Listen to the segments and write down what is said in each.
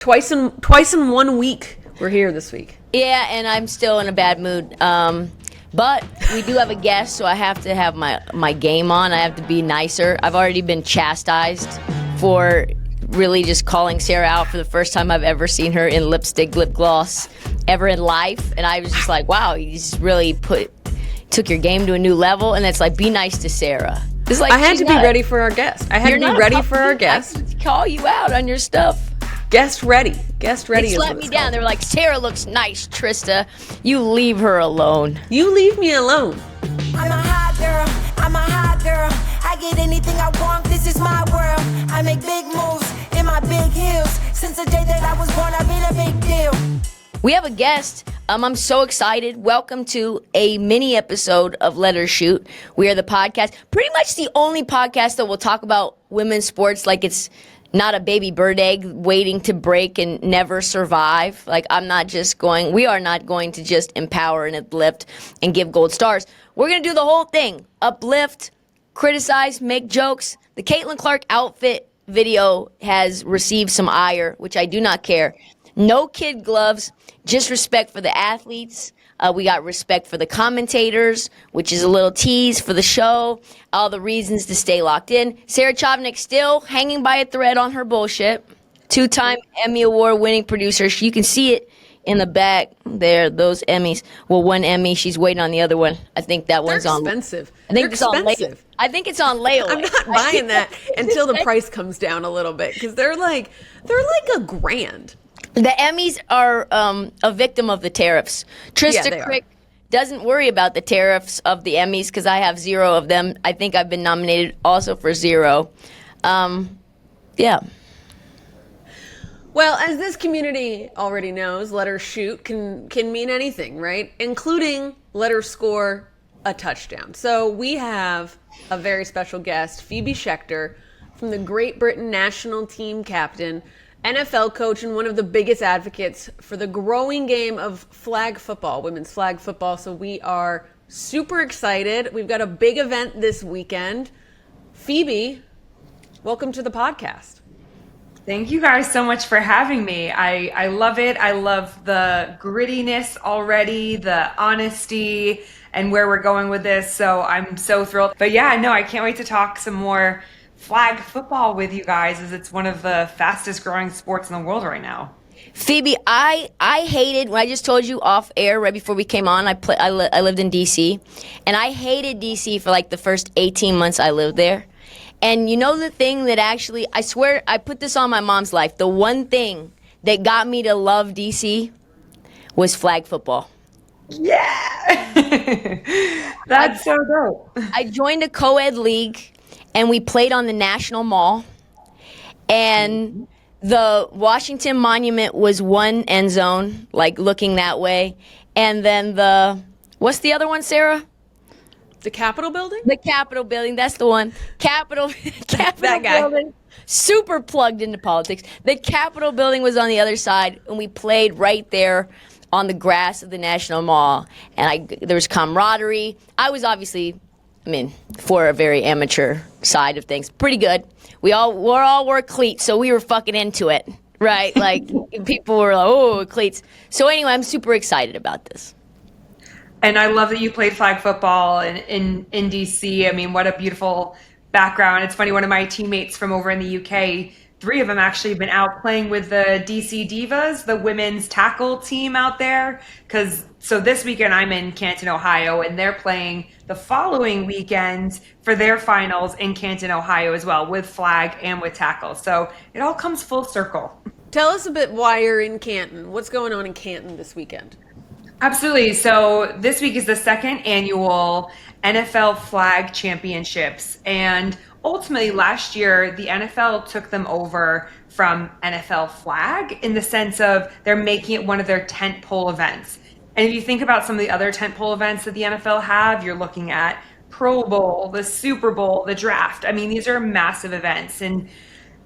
Twice in 1 week. We're here this week. Yeah, and I'm still in a bad mood. But we do have a guest, so I have to have my game on. I have to be nicer. I've already been chastised for really just calling Sarah out for the first time I've ever seen her in lipstick, lip gloss, ever in life. And I was just like, wow, you just really took your game to a new level. And it's like, be nice to Sarah. It's like, I had to be ready for our guest. I had to be ready for our guest. I can call you out on your stuff. Guest ready. Guest ready. They let me down. They were like, Sarah looks nice, Trista. You leave her alone. You leave me alone. I'm a hot girl. I'm a hot girl. I get anything I want. This is my world. I make big moves in my big heels. Since the day that I was born, I've been a big deal. We have a guest. I'm so excited. Welcome to a mini episode of Let Her Shoot. We are the podcast, pretty much the only podcast that will talk about women's sports like it's not a baby bird egg waiting to break and never survive. Like, we are not going to just empower and uplift and give gold stars. We're going to do the whole thing. Uplift, criticize, make jokes. The Caitlin Clark outfit video has received some ire, which I do not care. No kid gloves, just respect for the athletes. We got respect for the commentators, which is a little tease for the show. All the reasons to stay locked in. Sarah Chavnik still hanging by a thread on her bullshit. Two-time Emmy Award-winning producer. You can see it in the back there, those Emmys. Well, one Emmy, she's waiting on the other one. I think that one's on. Expensive. I think it's expensive. I think it's on layaway. I'm not buying that until the price comes down a little bit because they're like $1,000. The Emmys are a victim of the tariffs. Trista Crick doesn't worry about the tariffs of the Emmys because I have 0 of them. I think I've been nominated also for 0. Yeah. Well, as this community already knows, let her shoot can mean anything, right? Including let her score a touchdown. So we have a very special guest, Phoebe Schecter, from the Great Britain national team captain, NFL coach, and one of the biggest advocates for the growing game of flag football, women's flag football. So we are super excited. We've got a big event this weekend. Phoebe, welcome to the podcast. Thank you guys so much for having me. I love it. I love the grittiness already, the honesty, and where we're going with this. So I'm so thrilled. But yeah, no, I can't wait to talk some more flag football with you guys, as it's one of the fastest growing sports in the world right now. Phoebe, I hated, when I just told you off air right before we came on, I lived in D.C., and I hated D.C. for like the first 18 months I lived there. And you know the thing that actually, I swear, I put this on my mom's life, the one thing that got me to love D.C. was flag football. Yeah! That's so dope. I joined a co-ed league, and we played on the National Mall, and the Washington Monument was one end zone, like looking that way, and then what's the other one, Sarah? The Capitol building? The Capitol building, that's the one. Capitol that guy. building. Super plugged into politics. The Capitol building was on the other side, and we played right there on the grass of the National Mall, and there was camaraderie. I was obviously, for a very amateur side of things, pretty good. We all wore cleats, so we were fucking into it, right? Like, people were like, oh, cleats. So anyway, I'm super excited about this. And I love that you played flag football in DC. I mean, what a beautiful background. It's funny, one of my teammates from over in the UK, 3 of them actually have been out playing with the DC Divas, the women's tackle team out there. So this weekend I'm in Canton, Ohio, and they're playing the following weekend for their finals in Canton, Ohio as well, with flag and with tackle. So it all comes full circle. Tell us a bit why you're in Canton. What's going on in Canton this weekend? Absolutely. So this week is the 2nd annual NFL Flag Championships. And ultimately last year, the NFL took them over from NFL Flag in the sense of they're making it one of their tentpole events. And if you think about some of the other tentpole events that the NFL have, you're looking at Pro Bowl, the Super Bowl, the draft. I mean, these are massive events. And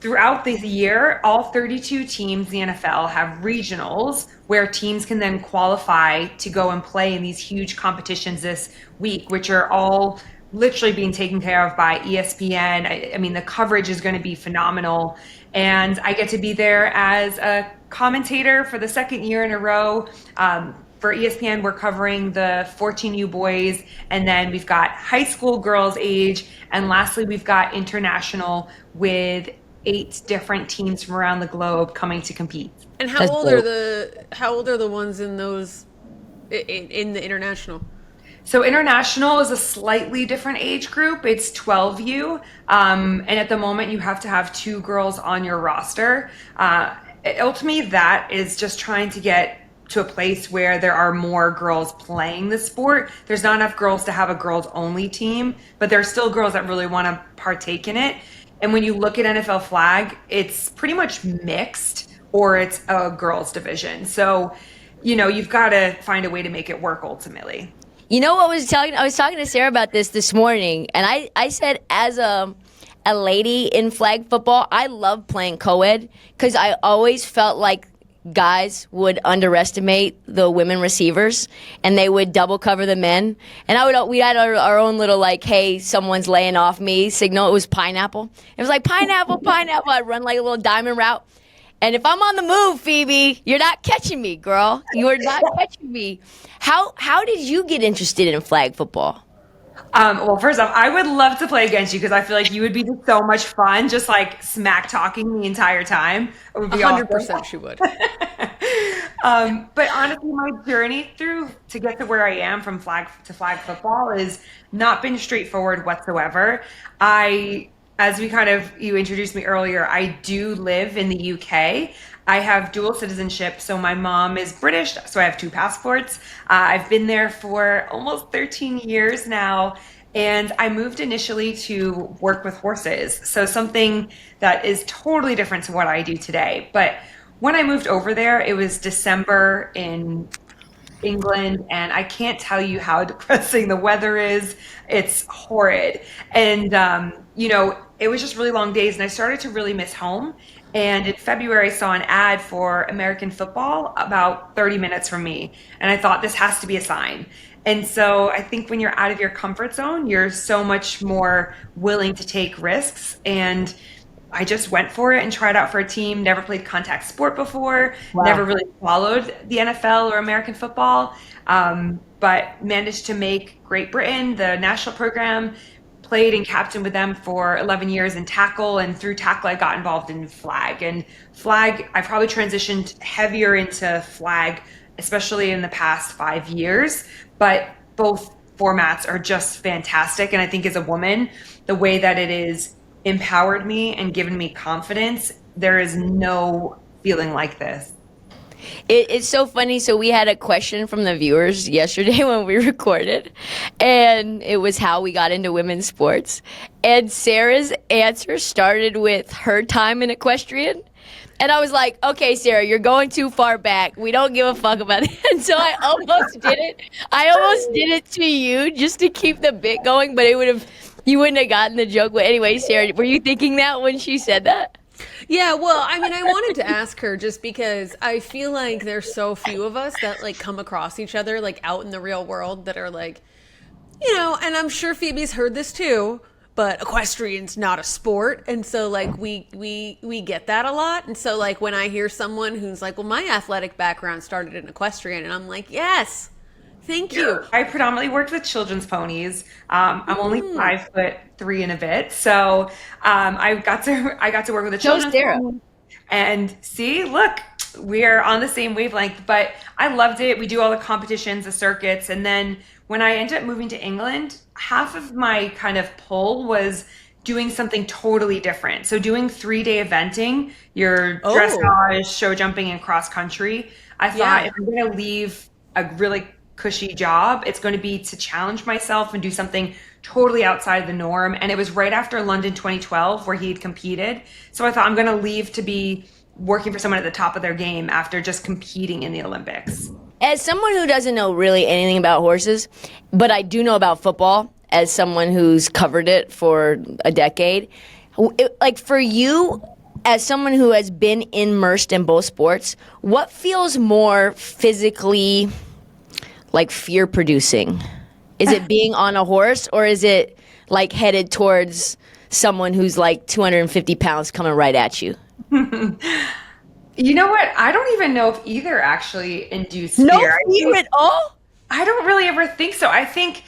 throughout the year, all 32 teams in the NFL have regionals where teams can then qualify to go and play in these huge competitions this week, which are all literally being taken care of by ESPN. I mean, the coverage is going to be phenomenal. And I get to be there as a commentator for the second year in a row. For ESPN, we're covering the 14U boys, and then we've got high school girls age, and lastly, we've got international with 8 different teams from around the globe coming to compete. And how old are the ones in those in the international? So international is a slightly different age group. It's 12U, and at the moment you have to have 2 girls on your roster. Ultimately, that is just trying to get to a place where there are more girls playing the sport. There's not enough girls to have a girls only team, but there are still girls that really want to partake in it. And when you look at NFL flag, it's pretty much mixed, or it's a girls division. So, you've got to find a way to make it work ultimately. You know what I was talking to Sarah about this morning, and I said, as a lady in flag football, I love playing co-ed because I always felt like guys would underestimate the women receivers and they would double cover the men. And we had our own little hey, someone's laying off me signal. It was pineapple. It was like pineapple, pineapple. I'd run like a little diamond route. And if I'm on the move, Phoebe, you're not catching me, girl. You are not catching me. How did you get interested in flag football? Well, first off, I would love to play against you because I feel like you would be just so much fun, just smack talking the entire time. It would be 100% she would. But honestly, my journey to get to where I am from flag to flag football has not been straightforward whatsoever. As you introduced me earlier, I do live in the UK. I have dual citizenship, so my mom is British, so I have 2 passports. I've been there for almost 13 years now, and I moved initially to work with horses, so something that is totally different to what I do today. But when I moved over there, it was December in England, and I can't tell you how depressing the weather is. It's horrid. And, it was just really long days, and I started to really miss home. And in February, I saw an ad for American football about 30 minutes from me. And I thought, this has to be a sign. And so I think when you're out of your comfort zone, you're so much more willing to take risks. And I just went for it and tried out for a team, never played contact sport before, never really followed the NFL or American football, but managed to make Great Britain, the national program, played and captained with them for 11 years in tackle, and through tackle I got involved in flag. And flag, I probably transitioned heavier into flag, especially in the past 5 years, but both formats are just fantastic. And I think as a woman, the way that it is empowered me and given me confidence, there is no feeling like this. It's so funny. So we had a question from the viewers yesterday when we recorded, and it was how we got into women's sports. And Sarah's answer started with her time in equestrian. And I was like, okay, Sarah, you're going too far back. We don't give a fuck about it. And so I almost did it. I almost did it to you just to keep the bit going, but you wouldn't have gotten the joke. But anyway, Sarah, were you thinking that when she said that? Yeah, well, I wanted to ask her just because I feel like there's so few of us that come across each other out in the real world that are and I'm sure Phoebe's heard this too, but equestrian's not a sport. And so we get that a lot. And so when I hear someone who's well, my athletic background started in equestrian, and I'm like, yes, thank you. I predominantly worked with children's ponies. I'm only 5'3" and a bit, so I got to work with a children's pony. And see, look, we're on the same wavelength. But I loved it. We do all the competitions, the circuits, and then when I ended up moving to England, half of my kind of pull was doing something totally different. So doing 3-day eventing, your dressage, show jumping, and cross country. I thought if I'm going to leave a really cushy job, it's going to be to challenge myself and do something totally outside the norm. And it was right after London 2012 where he had competed. So I thought, I'm going to leave to be working for someone at the top of their game after just competing in the Olympics. As someone who doesn't know really anything about horses, but I do know about football, as someone who's covered it for a decade, for you, as someone who has been immersed in both sports, what feels more physically fear producing? Is it being on a horse, or is it headed towards someone who's 250 pounds coming right at you? You know what? I don't even know if either actually induce No fear. fear at all? I don't really ever think so. I think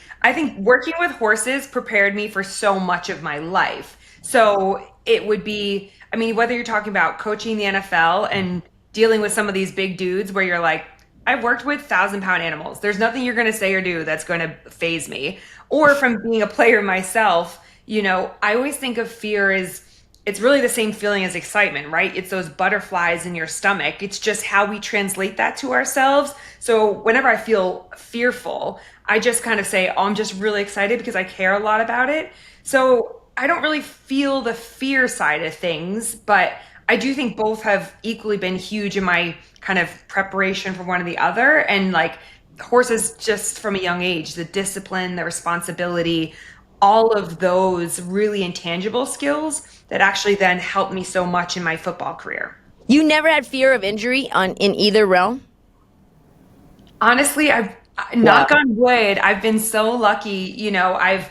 working with horses prepared me for so much of my life. So it would be, I mean, whether you're talking about coaching the NFL and dealing with some of these big dudes where you're like, I've worked with 1,000-pound animals. There's nothing you're going to say or do that's going to phase me. Or from being a player myself, I always think of fear as it's really the same feeling as excitement, right? It's those butterflies in your stomach. It's just how we translate that to ourselves. So whenever I feel fearful, I just kind of say, oh, I'm just really excited because I care a lot about it. So I don't really feel the fear side of things, but I do think both have equally been huge in my kind of preparation for one or the other. And like horses, just from a young age, the discipline, the responsibility, all of those really intangible skills that actually then helped me so much in my football career. You never had fear of injury in either realm? Honestly, I've knock on wood. I've been so lucky. My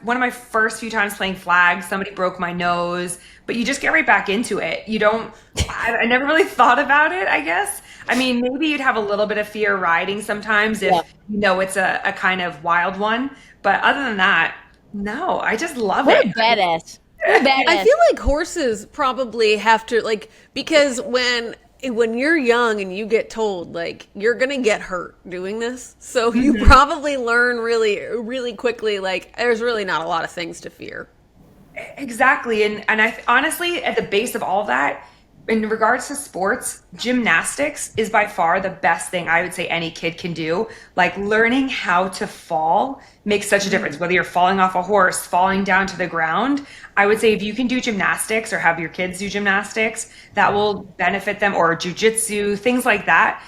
one of my first few times playing flag, somebody broke my nose, but you just get right back into it. You don't. I never really thought about it, I guess. I mean, maybe you'd have a little bit of fear riding sometimes if Yeah. it's a kind of wild one. But other than that, no, I just love What a it. badass. What a badass. I feel like horses probably have to like because when you're young and you get told like you're gonna get hurt doing this, so you probably learn really really quickly like there's really not a lot of things to fear. Exactly. And I honestly, at the base of all that, in regards to sports, gymnastics is by far the best thing I would say any kid can do. Like learning how to fall makes such a difference, whether you're falling off a horse, falling down to the ground. I would say if you can do gymnastics or have your kids do gymnastics, that will benefit them, or jujitsu, things like that.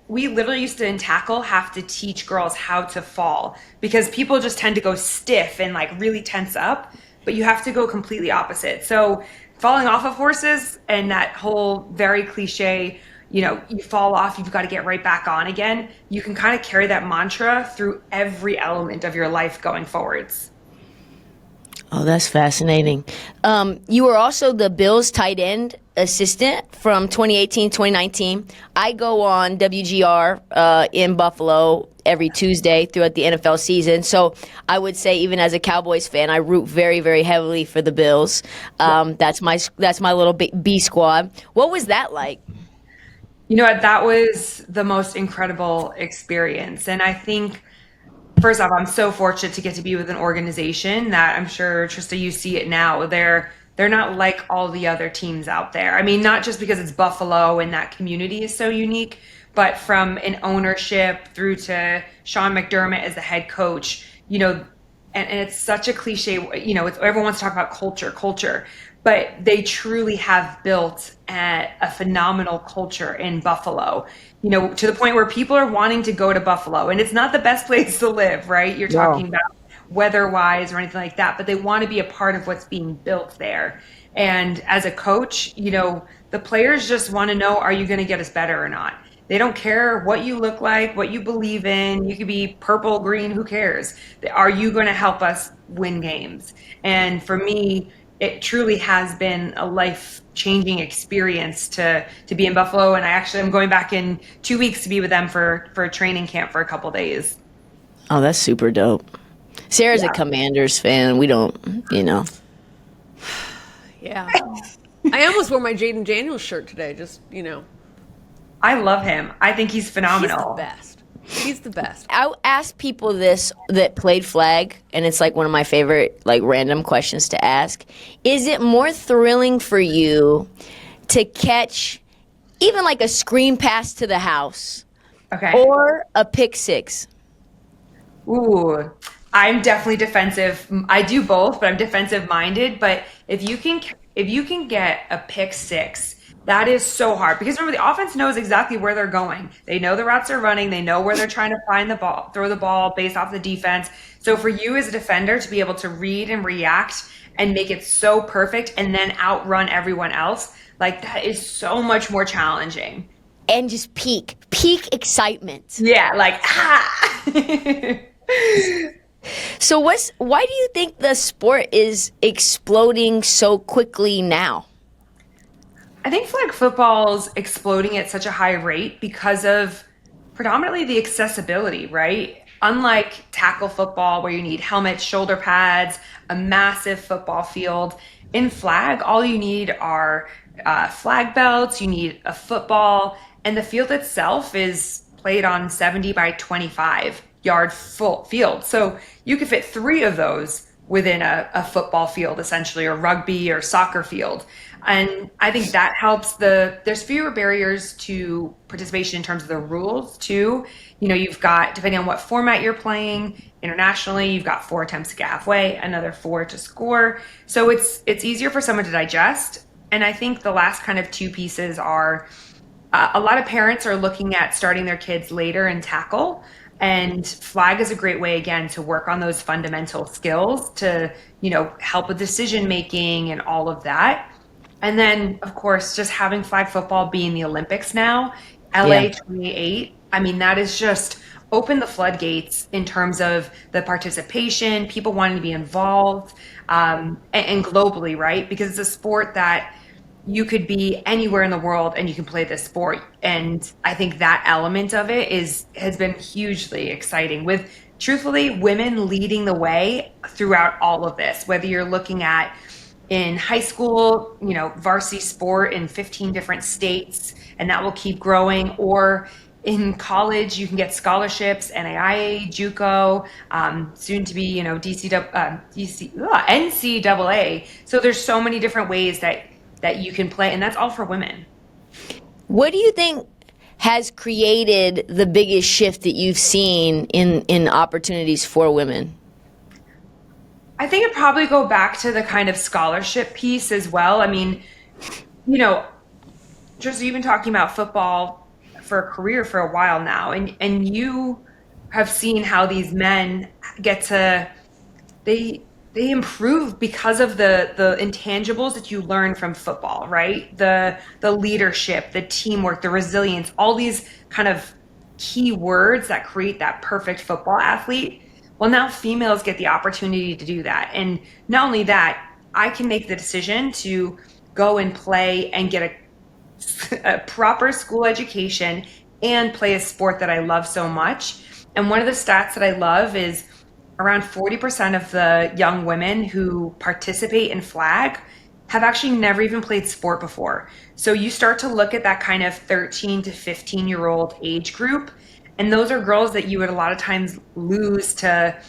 We literally used to in tackle have to teach girls how to fall because people just tend to go stiff and like really tense up, but you have to go completely opposite. So falling off of horses and that whole very cliche, you fall off, you've got to get right back on again. You can kind of carry that mantra through every element of your life going forwards. Oh, that's fascinating. You were also the Bills tight end assistant from 2018 2019. I go on WGR in Buffalo every Tuesday throughout the NFL season. So I would say, even as a Cowboys fan, I root very, very heavily for the Bills. That's my little B squad. What was that like? You know what? That was the most incredible experience. And I think, first off, I'm so fortunate to get to be with an organization that I'm sure, Trista, you see it now. They're not like all the other teams out there. I mean, not just because it's Buffalo and that community is so unique, but from an ownership through to Sean McDermott as the head coach, and it's such a cliche, everyone wants to talk about culture, but they truly have built a phenomenal culture in Buffalo, to the point where people are wanting to go to Buffalo, and it's not the best place to live, right? You're talking about weather-wise or anything like that, but they want to be a part of what's being built there. And as a coach, the players just want to know, are you going to get us better or not? They don't care what you look like, what you believe in. You could be purple, green, who cares? Are you going to help us win games? And for me, it truly has been a life-changing experience to be in Buffalo. And I actually am going back in 2 weeks to be with them for a training camp for a couple days. Oh, that's super dope. Sarah's a Commanders fan. We don't, Yeah. I almost wore my Jaden Daniels shirt today, just, I love him. I think he's he's phenomenal. the best. He's the best. I ask people this that played flag, and it's like one of my favorite like random questions to ask. Is it more thrilling for you to catch even like a screen pass to the house Okay. or a pick six? Ooh, I'm definitely defensive. I do both, but I'm defensive minded. But if you can get a pick six, that is so hard because remember the offense knows exactly where they're going. They know the routes they're running. They know where they're trying to find the ball, throw the ball based off the defense. So for you as a defender to be able to read and react and make it so perfect and then outrun everyone else, like that is so much more challenging. And just peak excitement. Yeah, like ah. So why do you think the sport is exploding so quickly now? I think flag football's exploding at such a high rate because of predominantly the accessibility, right? Unlike tackle football, where you need helmets, shoulder pads, a massive football field, in flag, all you need are flag belts, you need a football, and the field itself is played on 70 by 25-yard full field. So you could fit three of those within a football field, essentially, or rugby or soccer field. And I think that helps there's fewer barriers to participation in terms of the rules too. You've got, depending on what format you're playing internationally, you've got 4 attempts to get halfway, another 4 to score. So it's easier for someone to digest. And I think the last kind of 2 pieces are a lot of parents are looking at starting their kids later in tackle. And flag is a great way, again, to work on those fundamental skills to, help with decision making and all of that. And then, of course, just having flag football be in the Olympics now, LA 28, I mean, that is just open the floodgates in terms of the participation, people wanting to be involved, and globally, right? Because it's a sport that you could be anywhere in the world and you can play this sport. And I think that element of it has been hugely exciting, with truthfully women leading the way throughout all of this, whether you're looking at in high school, varsity sport in 15 different states, and that will keep growing, or in college, you can get scholarships, NAIA, JUCO, soon to be, NCAA. So there's so many different ways that you can play, and that's all for women. What do you think has created the biggest shift that you've seen in opportunities for women? I think it probably go back to the kind of scholarship piece as well. I mean, just even talking about football for a career for a while now, and you have seen how these men get to they improve because of the intangibles that you learn from football, right? The leadership, the teamwork, the resilience, all these kind of key words that create that perfect football athlete. Well, now females get the opportunity to do that. And not only that, I can make the decision to go and play and get a proper school education and play a sport that I love so much. And one of the stats that I love is around 40% of the young women who participate in flag have actually never even played sport before. So you start to look at that kind of 13 to 15-year-old age group, and those are girls that you would a lot of times lose to,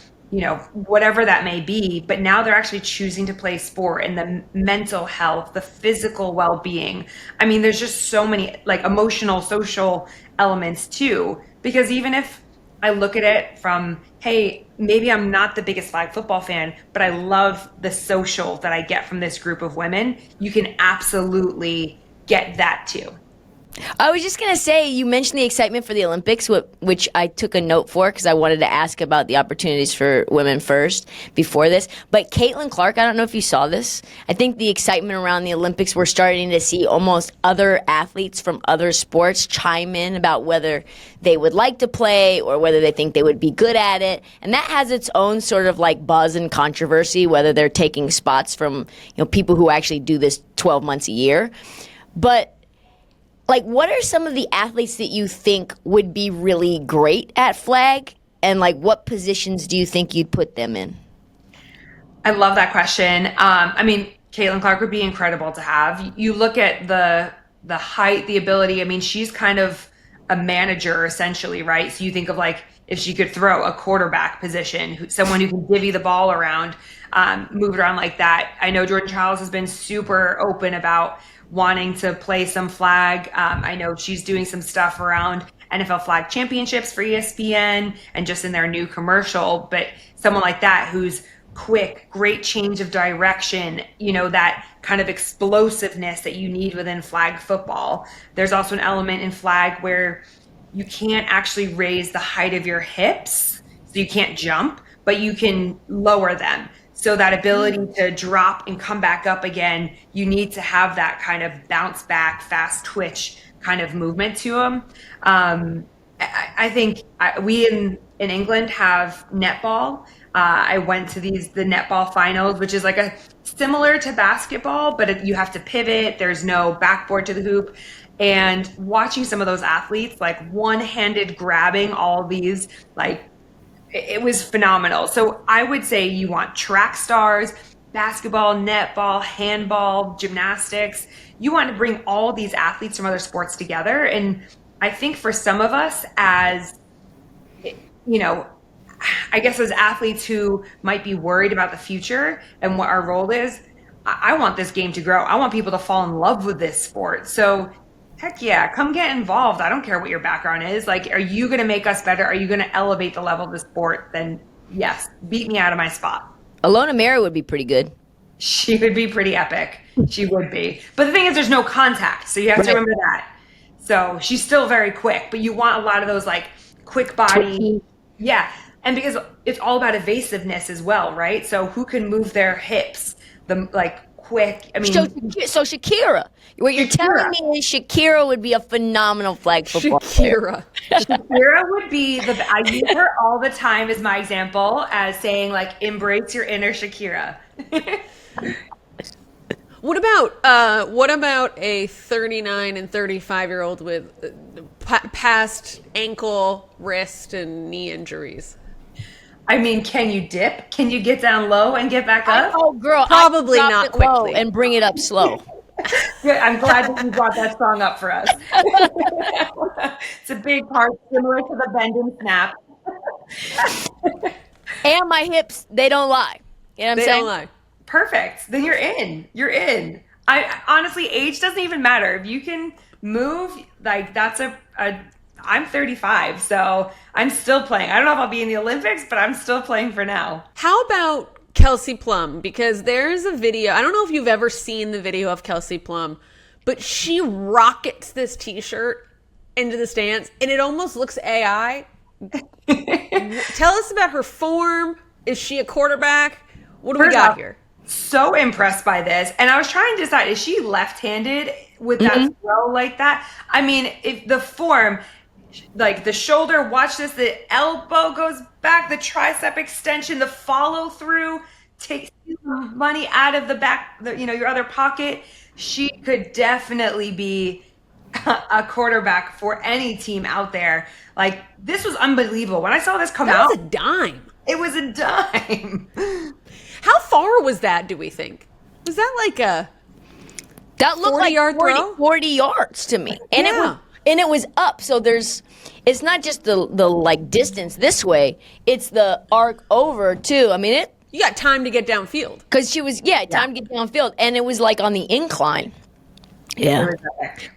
whatever that may be. But now they're actually choosing to play sport, and the mental health, the physical well-being. I mean, there's just so many like emotional, social elements too. Because even if I look at it from, hey, maybe I'm not the biggest flag football fan, but I love the social that I get from this group of women, you can absolutely get that too. I was just going to say, you mentioned the excitement for the Olympics, which I took a note for because I wanted to ask about the opportunities for women first before this. But Caitlin Clark, I don't know if you saw this. I think the excitement around the Olympics, we're starting to see almost other athletes from other sports chime in about whether they would like to play or whether they think they would be good at it. And that has its own sort of like buzz and controversy, whether they're taking spots from people who actually do this 12 months a year. But like, what are some of the athletes that you think would be really great at flag? And like, what positions do you think you'd put them in? I love that question. I mean, Caitlin Clark would be incredible to have. You look at the height, the ability. I mean, she's kind of a manager essentially, right? So you think of like if she could throw a quarterback position, someone who can divvy the ball around, move it around like that. I know Jordan Childs has been super open about wanting to play some flag. I know she's doing some stuff around NFL flag championships for ESPN and just in their new commercial. But someone like that who's quick, great change of direction, that kind of explosiveness that you need within flag football. There's also an element in flag where you can't actually raise the height of your hips, so you can't jump, but you can lower them. So that ability to drop and come back up again, you need to have that kind of bounce back, fast twitch kind of movement to them. I think we in England have netball. I went to the netball finals, which is like a similar to basketball, but you have to pivot. There's no backboard to the hoop. And watching some of those athletes, like one-handed grabbing all these, like it was phenomenal. So I would say you want track stars, basketball, netball, handball, gymnastics. You want to bring all these athletes from other sports together. And I think for some of us as, I guess as athletes who might be worried about the future and what our role is, I want this game to grow. I want people to fall in love with this sport. So heck yeah, come get involved. I don't care what your background is. Like, are you going to make us better? Are you going to elevate the level of the sport? Then yes, beat me out of my spot. Alona Mary would be pretty good. She would be pretty epic. She would be. But the thing is, there's no contact. So you have to remember that. So she's still very quick, but you want a lot of those like quick body. Yeah. And because it's all about evasiveness as well, right? So who can move their hips, the like quick. I mean, so Shakira. What you're telling me is Shakira would be a phenomenal flag football player. Shakira would be I use her all the time as my example, as saying like, embrace your inner Shakira. What about a 39 and 35-year-old with past ankle, wrist, and knee injuries? I mean, can you dip? Can you get down low and get back up? Oh, girl, probably not quickly, and bring it up slow. Good. I'm glad that you brought that song up for us. It's a big part, similar to the bend and snap. And my hips, they don't lie. You know what I'm saying? They don't lie. Perfect. Then you're in. You're in. I honestly, age doesn't even matter. If you can move, like that's I'm 35, so I'm still playing. I don't know if I'll be in the Olympics, but I'm still playing for now. How about Kelsey Plum? Because there's a video. I don't know if you've ever seen the video of Kelsey Plum, but she rockets this t-shirt into the stands, and it almost looks AI. Tell us about her form. Is she a quarterback? What do we got here? So impressed by this. And I was trying to decide, is she left-handed with that throw like that? I mean, if the form, like the shoulder, watch this, the elbow goes back, the tricep extension, the follow through, takes money out of the back, your other pocket. She could definitely be a quarterback for any team out there. Like, this was unbelievable. When I saw this come out, that was a dime. It was a dime. How far was that, do we think? Was that like a that looked 40-yard throw? 40 yards to me. And it was up. So it's not just the like distance this way, it's the arc over too. I mean, you got time to get downfield. Because she was time to get downfield, and it was like on the incline. Yeah.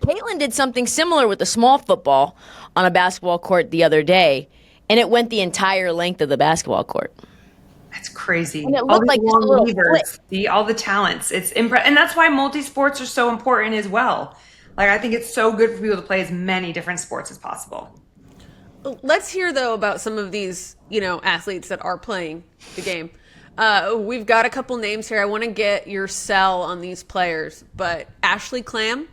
Caitlin did something similar with a small football on a basketball court the other day, and it went the entire length of the basketball court. That's crazy. And it looked like just a little flip. See, all the talents. It's and that's why multi-sports are so important as well. Like, I think it's so good for people to play as many different sports as possible. Let's hear, though, about some of these, athletes that are playing the game. We've got a couple names here. I want to get your sell on these players, but Ashley Clam.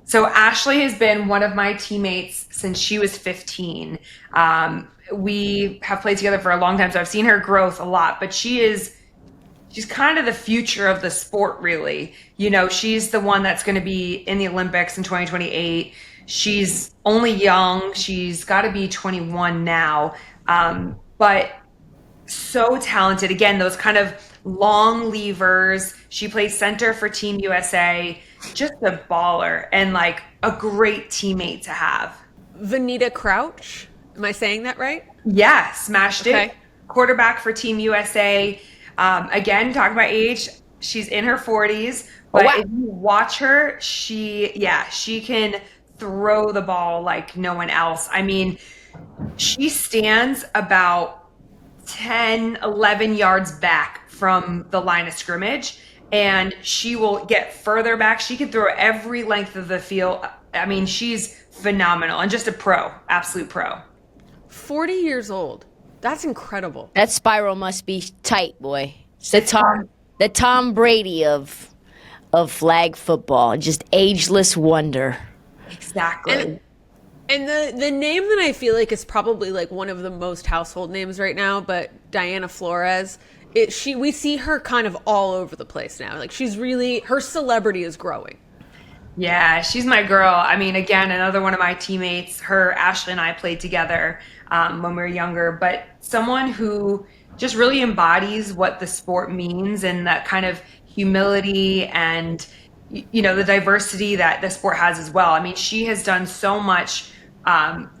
So Ashley has been one of my teammates since she was 15. We have played together for a long time, so I've seen her growth a lot, but she's kind of the future of the sport, really. She's the one that's going to be in the Olympics in 2028. She's only young. She's got to be 21 now, but so talented. Again, those kind of long levers. She plays center for Team USA. Just a baller and like a great teammate to have. Vanita Crouch. Am I saying that right? Yeah, smashed it. Quarterback for Team USA. Again, talking about age, she's in her 40s. But if you watch her, she can throw the ball like no one else. I mean, she stands about 10, 11 yards back from the line of scrimmage, and she will get further back. She can throw every length of the field. I mean, she's phenomenal and just a pro, absolute pro. 40 years old. That's incredible. That spiral must be tight, boy. It's the Tom Brady of flag football, just ageless wonder. Exactly. And the name that I feel like is probably like one of the most household names right now, but Diana Flores we see her kind of all over the place now. Like she's really, her celebrity is growing. Yeah, she's my girl. I mean, again, another one of my teammates. Her, Ashley, and I played together when we were younger. But someone who just really embodies what the sport means and that kind of humility and the diversity that the sport has as well. I mean, she has done so much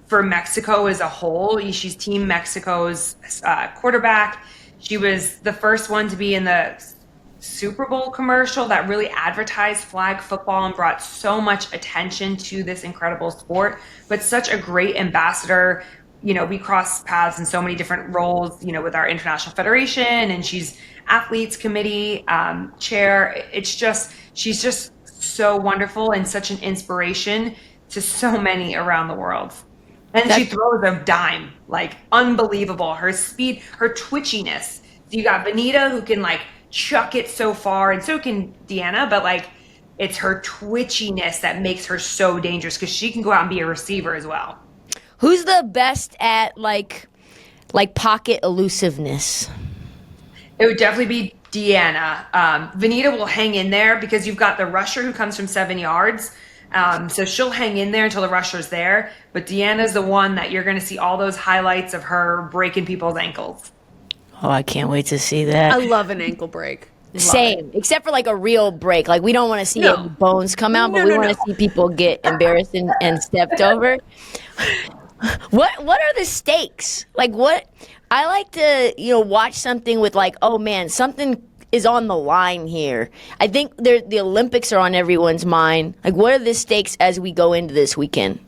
for Mexico as a whole. She's Team Mexico's quarterback. She was the first one to be in the Super Bowl commercial that really advertised flag football and brought so much attention to this incredible sport, but such a great ambassador. We cross paths in so many different roles, with our international federation, and she's athletes committee chair. She's just so wonderful and such an inspiration to so many around the world. And she throws a dime, like unbelievable. Her speed, her twitchiness. So you got Vanita who can chuck it so far, and so can Deanna, but it's her twitchiness that makes her so dangerous because she can go out and be a receiver as well. Who's the best at pocket elusiveness? It would definitely be Deanna. Vanita will hang in there because you've got the rusher who comes from 7 yards. So she'll hang in there until the rusher's there. But Deanna's the one that you're going to see all those highlights of her breaking people's ankles. Oh, I can't wait to see that. I love an ankle break. Same, except for a real break. We don't want to see any bones come out, but we want to see people get embarrassed and stepped over. What are the stakes? What I like to watch something with oh man, something is on the line here. I think the Olympics are on everyone's mind. What are the stakes as we go into this weekend?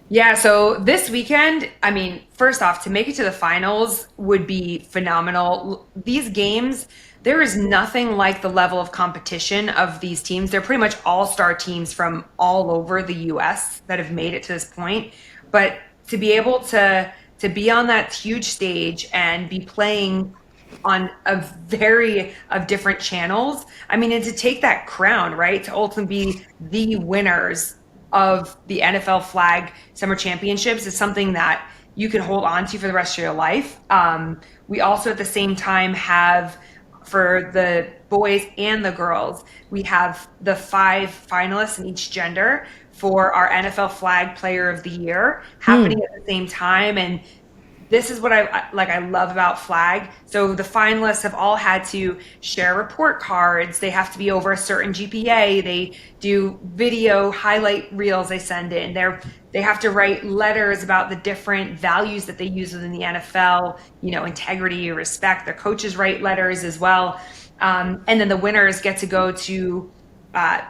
Yeah, so this weekend, I mean, first off, to make it to the finals would be phenomenal. These games, there is nothing like the level of competition of these teams. They're pretty much all-star teams from all over the U.S. that have made it to this point. But to be able to be on that huge stage and be playing on a very of different channels, I mean, and to take that crown, right, to ultimately be the winners of the NFL Flag Summer Championships is something that you can hold on to for the rest of your life. We also at the same time have, for the boys and the girls, we have the 5 finalists in each gender for our NFL Flag Player of the Year happening at the same time. And this is what I love about flag. So the finalists have all had to share report cards. They have to be over a certain GPA. They do video highlight reels they send in. They have to write letters about the different values that they use within the NFL, integrity, respect. Their coaches write letters as well. And then the winners get to go to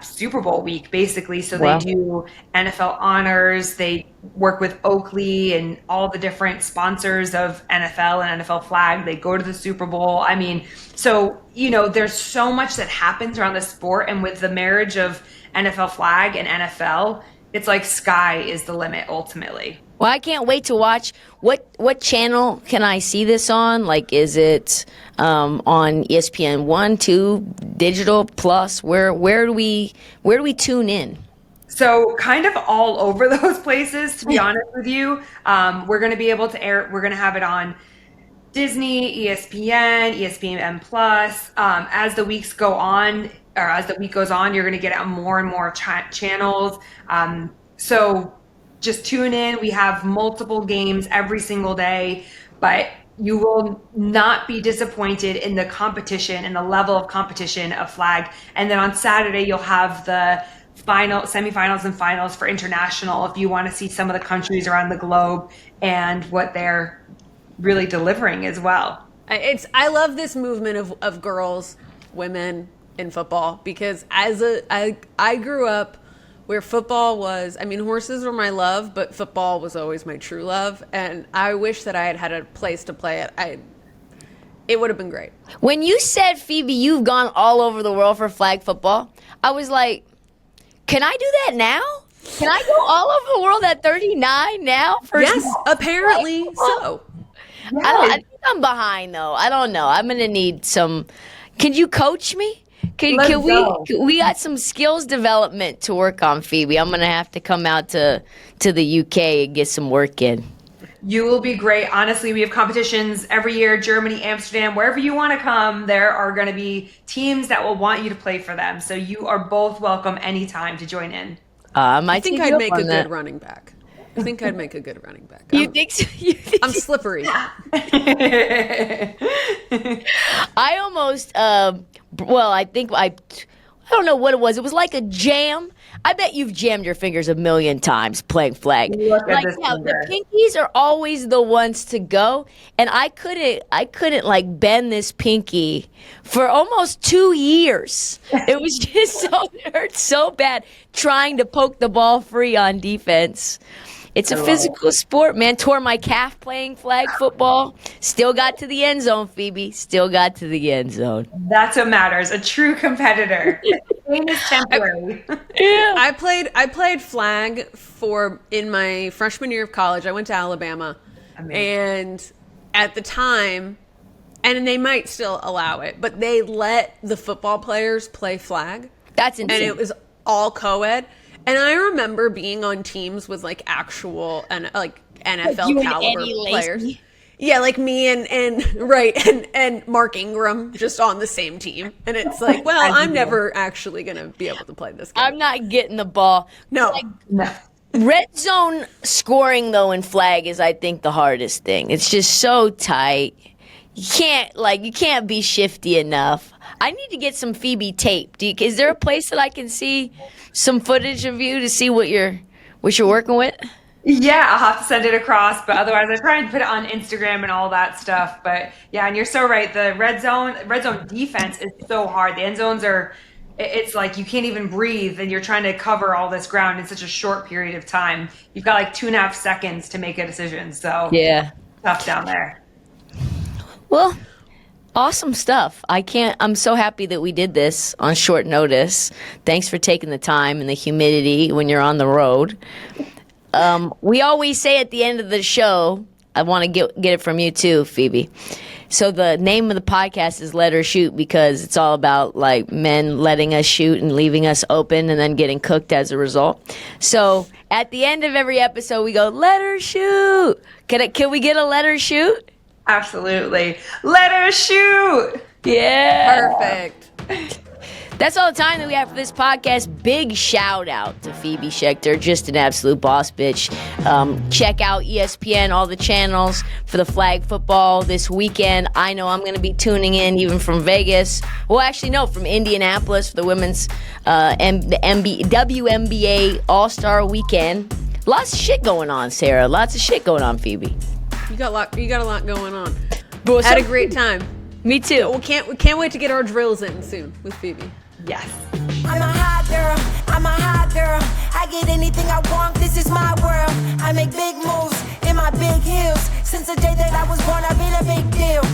Super Bowl week, basically. So Wow. They do NFL honors. They work with Oakley and all the different sponsors of NFL and NFL Flag. They go to the Super Bowl. I mean, so, there's so much that happens around the sport. And with the marriage of NFL Flag and NFL, it's sky is the limit ultimately. Well, I can't wait to watch. What channel can I see this on? Is it on ESPN 1, 2, Digital Plus? Where do we tune in? So kind of all over those places, to be honest with you. We're going to be able to air. We're going to have it on Disney, ESPN, ESPN Plus. As the weeks go on, or as the week goes on, you're going to get out more and more channels. So just tune in. We have multiple games every single day, but you will not be disappointed in the competition and the level of competition of flag. And then on Saturday, you'll have the semifinals and finals for international if you want to see some of the countries around the globe and what they're really delivering as well. I love this movement of girls, women in football, because I grew up where football was, horses were my love, but football was always my true love. And I wish that I had had a place to play it. It would have been great. When you said, Phoebe, you've gone all over the world for flag football, I was like, can I do that now? Can I go all over the world at 39 now? Yes, apparently so. I think I'm behind, though. I don't know. I'm going to need some. Can you coach me? Can we got some skills development to work on, Phoebe. I'm going to have to come out to the UK and get some work in. You will be great. Honestly, we have competitions every year, Germany, Amsterdam, wherever you want to come, there are going to be teams that will want you to play for them. So you are both welcome anytime to join in. I think I'd make a good running back. I think I'd make a good running back. You think so? I'm slippery. I almost, I don't know what it was. It was like a jam. I bet you've jammed your fingers a million times playing flag. The pinkies are always the ones to go, and I couldn't like bend this pinky for almost 2 years. It was just it hurt so bad trying to poke the ball free on defense. It's a physical sport, man. Tore my calf playing flag football. Still got to the end zone, Phoebe. Still got to the end zone. That's what matters. A true competitor. Pain is temporary. Yeah. I played flag in my freshman year of college. I went to Alabama. Amazing. And at the time, and they might still allow it, but they let the football players play flag. That's insane. And it was all co-ed. And I remember being on teams with like actual and like NFL caliber players. Yeah, like me and Mark Ingram just on the same team. And it's like, well, I'm never actually going to be able to play this game. I'm not getting the ball. No. No. Red zone scoring though in flag is I think the hardest thing. It's just so tight. You can't be shifty enough. I need to get some Phoebe tape. Is there a place that I can see some footage of you to see what you're working with? Yeah, I'll have to send it across, but otherwise I try and put it on Instagram and all that stuff. But yeah, and you're so right. The red zone defense is so hard. The end zones it's like you can't even breathe and you're trying to cover all this ground in such a short period of time. You've got like 2.5 seconds to make a decision. So yeah, tough down there. Well, awesome stuff. I'm so happy that we did this on short notice. Thanks for taking the time and the humidity when you're on the road. We always say at the end of the show, I want to get it from you too, Phoebe. So the name of the podcast is Let Her Shoot because it's all about like men letting us shoot and leaving us open and then getting cooked as a result. So at the end of every episode, we go, let her shoot. Can we get a let her shoot? Absolutely. Let her shoot. Yeah. Perfect. That's all the time that we have for this podcast. Big shout out to Phoebe Schecter, just an absolute boss bitch. Check out ESPN, all the channels for the flag football this weekend. I know I'm going to be tuning in even from Vegas. Well, actually, no, from Indianapolis for the women's WNBA All-Star Weekend. Lots of shit going on, Sarah. Lots of shit going on, Phoebe. You got a lot going on. Bro, Had a great time. Me too. We can't wait to get our drills in soon with Phoebe. Yes. I'm a hot girl, I get anything I want, this is my world. I make big moves in my big heels. Since the day that I was born, I've been a big deal.